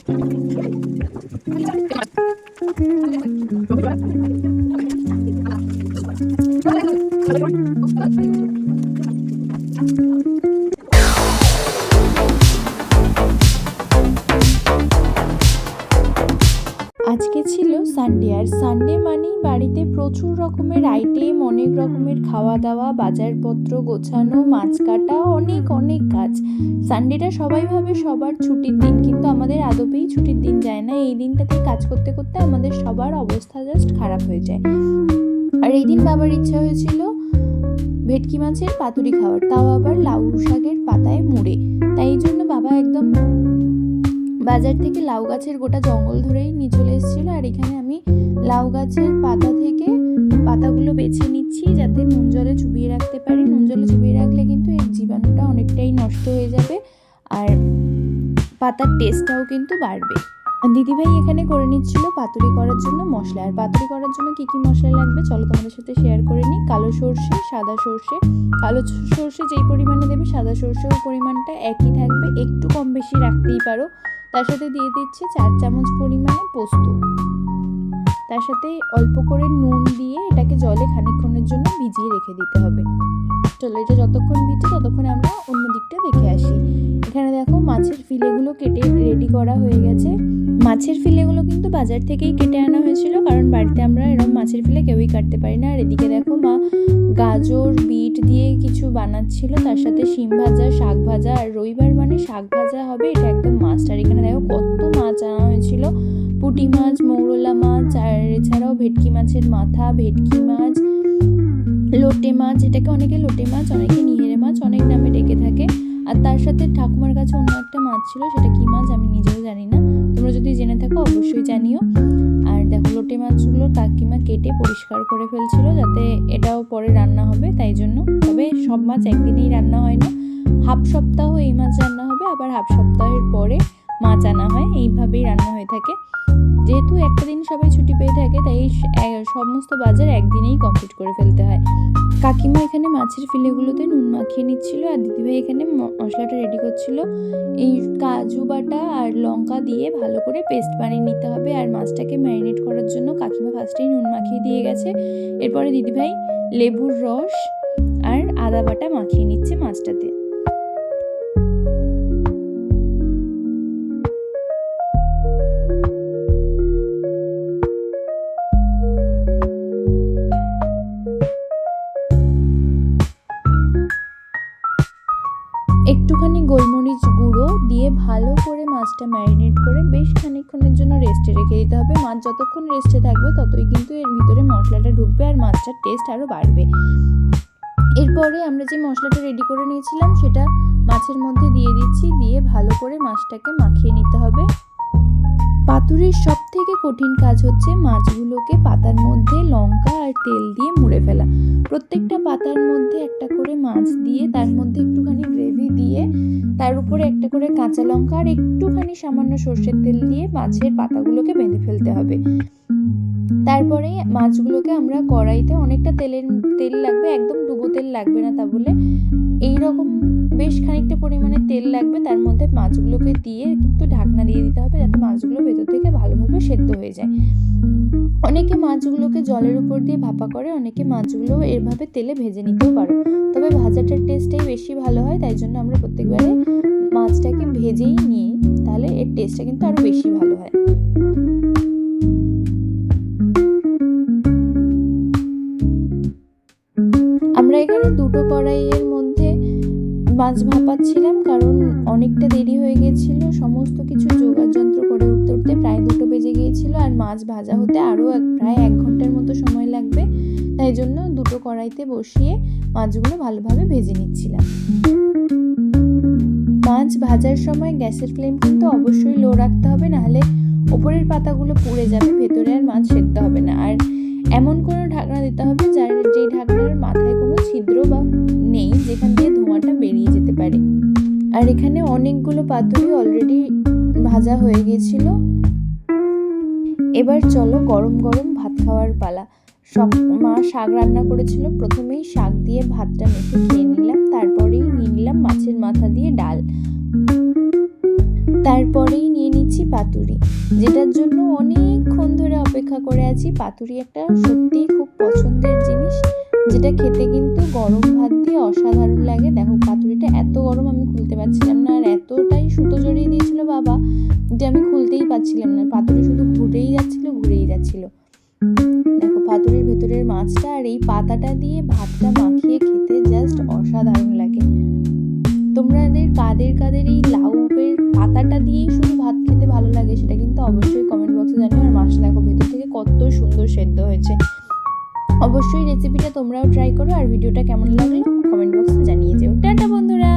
আজকে ছিল সানডে, আর সানডে মানেই বাড়িতে প্রচুর রকমের আইটেম, অনেক রকমের খাওয়া দাওয়া, বাজারপত্র গোছানো, মাছ কাটা, অনেক অনেক কাজ। সানডেটা সবাই ভাবে সবার ছুটির দিন, কিন্তু আমাদের আদপেই ছুটির দিন যায় না। এই দিনটাতে কাজ করতে করতে আমাদের সবার অবস্থা জাস্ট খারাপ হয়ে যায়। আর এই দিন বাবার ইচ্ছা হয়েছিল ভেটকি মাছের পাতুরি খাওয়ার, তাও আবার লাউ শাকের পাতায় মুড়ে। তাই এই জন্য বাবা একদম বাজার থেকে লাউ গাছের গোটা জঙ্গল ধরেই নিয়ে চলে এসেছিলো। আর এখানে আমি লাউ গাছের পাতা থেকে পাতাগুলো বেছে নিচ্ছি, যাতে নুন জলে চুবিয়ে রাখতে পারি। নুন জলে চুবিয়ে রাখলে কিন্তু এর জীবাণুটা অনেকটাই নষ্ট হয়ে যাবে, আর পাতার টেস্টটাও কিন্তু বাড়বে। দিদিভাই এখানে করে নিচ্ছিল পাতুরি করার জন্য মশলা। আর পাতুরি করার জন্য কী কী মশলা লাগবে চলো তোমাদের সাথে শেয়ার করে নিই। কালো সর্ষে, সাদা সর্ষে। কালো সর্ষে যেই পরিমাণে দেবে সাদা সর্ষেও পরিমাণটা একই থাকবে, একটু কম বেশি রাখতেই পারো। তার সাথে দিয়ে দিচ্ছে 4 চামচ পরিমাণে পোস্ত। তার সাথে অল্প করে নুন দিয়ে এটাকে জলে খানিকক্ষণের জন্য ভিজিয়ে রেখে দিতে হবে। চলো এটা যতক্ষণ ভিজে ততক্ষণ আমরা অন্য দিকটা দেখে আসি। এখানে দেখো মাছের ফিলেগুলো কেটে রেডি করা হয়ে গেছে। মাছের ফিলেগুলো কিন্তু বাজার থেকেই কেটে আনা হয়েছিল, কারণ বাড়িতে আমরা এরকম মাছের ফিলে কেউই কাটতে পারি না। আর এদিকে দেখো মা গাজর বিট দিয়ে কিছু বানাচ্ছিল, তার সাথে শিম ভাজা, শাক ভাজা। আর রবিবার মানে শাক ভাজা হবে, এটা একদম মাস্ট। আর এখানে দেখো কত মাছ আনা হয়েছিল, পুঁটি মাছ, মৌরলা মাছ, আর এছাড়াও ভেটকি মাছের মাথা, ভেটকি মাছ, লোটে মাছ, এটাকে অনেকে লোটে মাছ, অনেকে নিহেরে মাছ, অনেক নামে ডেকে থাকে। আর তার সাথে ঠাকুমার কাছে অন্য একটা মাছ ছিল, সেটা কি মাছ আমি নিজেও জানি না, তোমরা যদি জেনে থাকো অবশ্যই জানিও। আর দেখো লোটে মাছগুলো কাকিমা কেটে পরিষ্কার করে ফেলছিল, যাতে এটাও পরে রান্না হবে তাই জন্য। তবে সব মাছ একদিনেই রান্না হয় না, হাফ সপ্তাহ এই মাছ রান্না হবে, আবার হাফ সপ্তাহের পরে মাছ আনা হয়, এইভাবেই রান্না হয়ে থাকে। যেহেতু একটা দিন সবাই ছুটি পেয়ে থাকে, তাই সমস্ত বাজার একদিনেই কমপ্লিট করে ফেলতে হয়। কাকিমা এখানে মাছের ফিলেগুলোতে নুন মাখিয়ে নিচ্ছিল, আর দিদিভাই এখানে মশলাটা রেডি করছিল। এই কাজু বাটা আর লঙ্কা দিয়ে ভালো করে পেস্ট বানিয়ে নিতে হবে। আর মাছটাকে ম্যারিনেট করার জন্য কাকিমা ফার্স্টেই নুন মাখিয়ে দিয়ে গেছে, এরপরে দিদিভাই লেবুর রস আর আদা বাটা মাখিয়ে নিচ্ছে মাছটাতে। একটুখানি গোলমরিচ গুঁড়ো দিয়ে ভালো করে মাছটা ম্যারিনেট করে বেশ খানিকক্ষণের জন্য রেস্টে রেখে দিতে হবে। মাছ যতক্ষণ রেস্টে থাকবে ততই কিন্তু এর ভিতরে মশলাটা ঢুকবে আর মাছটার টেস্ট আরও বাড়বে। এরপরে আমরা যে মশলাটা রেডি করে নিয়েছিলাম সেটা মাছের মধ্যে দিয়ে দিচ্ছি, দিয়ে ভালো করে মাছটাকে মাখিয়ে নিতে হবে। পাতুরির সব থেকে কঠিন কাজ হচ্ছে মাছগুলোকে পাতার মধ্যে লঙ্কা আর তেল দিয়ে মুড়ে ফেলা। প্রত্যেকটা পাতার মধ্যে একটা করে মাছ দিয়ে তার মধ্যে একটুখানি গ্রেভি দিয়ে তার উপরে একটা করে কাঁচা লঙ্কা আর একটুখানি সামান্য সর্ষের তেল দিয়ে মাছের পাতাগুলোকে বেঁধে ফেলতে হবে। তারপরে মাছগুলোকে আমরা কড়াইতে অনেকটা তেল লাগবে, একদম ডুবো তেল লাগবে না, তা বলে এইরকম বেশ খানিকটা পরিমাণে তেল লাগবে। তার মধ্যে মাছগুলোকে দিয়ে কিন্তু ঢাকনা দিয়ে দিতে হবে, যাতে মাছগুলো ভেতর থেকে ভালোভাবে সেদ্ধ হয়ে যায়। অনেকে মাছগুলোকে জলের উপর দিয়ে ভাপা করে, অনেকে মাছগুলো এরভাবে তেলে ভেজে নিতেও পারো। তবে ভাজাটার টেস্টটাই বেশি ভালো হয়, তাই জন্য আমরা প্রত্যেকবারে মাছটাকে ভেজেই নিই, তাহলে এর টেস্টটা কিন্তু আরও বেশি ভালো হয়। আমরা এখানে দুটো কড়াইয়ের মধ্যে মাছ ভাপাচ্ছিলাম, কারণ অনেকটা দেরি হয়ে গিয়েছিল, সমস্ত কিছু জোগাড় যন্ত্র করে উঠতে উঠতে প্রায় 2টো বেজে গিয়েছিল, আর মাছ ভাজা হতে আরও প্রায় 1 ঘন্টার মতো সময় লাগবে। তাই জন্য দুটো কড়াইতে বসিয়ে মাছগুলো ভালোভাবে ভেজে নিচ্ছিলাম। মাছ ভাজার সময় গ্যাসের ফ্লেম কিন্তু অবশ্যই লো রাখতে হবে, নাহলে ওপরের পাতাগুলো পুড়ে যাবে, ভেতরে আর মাছ সেদ্ধ হবে না। আর এমন কোনো ঢাকনা দিতে হবে যেই ঢাকনার মাথায় কোনো ছিদ্র বা নেই, যেখান দিয়ে ধোঁয়াটা বেরিয়ে যেতে পারে। আর এখানে অনেকগুলো পাতুরি অলরেডি ভাজা হয়ে গিয়েছিল। এবার চলো গরম গরম ভাত খাওয়ার পালা। মা শাক রান্না করেছিল, প্রথমেই শাক দিয়ে ভাতটা মেখে খেয়ে নিলাম, তারপরেই নিয়ে নিলাম মাছের মাথা দিয়ে ডাল। তারপরেই নিয়ে নিচ্ছি পাতুরি, যেটার জন্য অনেকক্ষণ ধরে অপেক্ষা করে আছি। পাতুরি একটা সত্যিই খুব পছন্দের জিনিস, যেটা খেতে কিন্তু গরম ভাত দিয়ে অসাধারণ লাগে। দেখো পাতুরিটা এত গরম আমি খুলতে পারছিলাম না, আর এতটাই সুতো জড়িয়ে দিয়েছিল বাবা যে আমি খুলতেই পারছিলাম না। পাতুরি শুধু ঘুরেই যাচ্ছিল। দেখো পাতুরির ভেতরের মাছটা আর এই পাতাটা দিয়ে ভাতটা মাখিয়ে খেতে জাস্ট অসাধারণ লাগে। তোমাদের কাদের এই লাউয়ের পাতাটা দিয়েই শুধু ভাত খেতে ভালো লাগে সেটা কিন্তু অবশ্যই কমেন্ট বক্সে জানিও। আর মাছটা দেখো ভেতর থেকে কত সুন্দর সেদ্ধ হয়েছে। অবশ্যই রেসিপিটা তোমরাও ট্রাই করো, আর ভিডিওটা কেমন লাগলো কমেন্ট বক্সে জানিয়ে যেও। টাটা বন্ধুরা।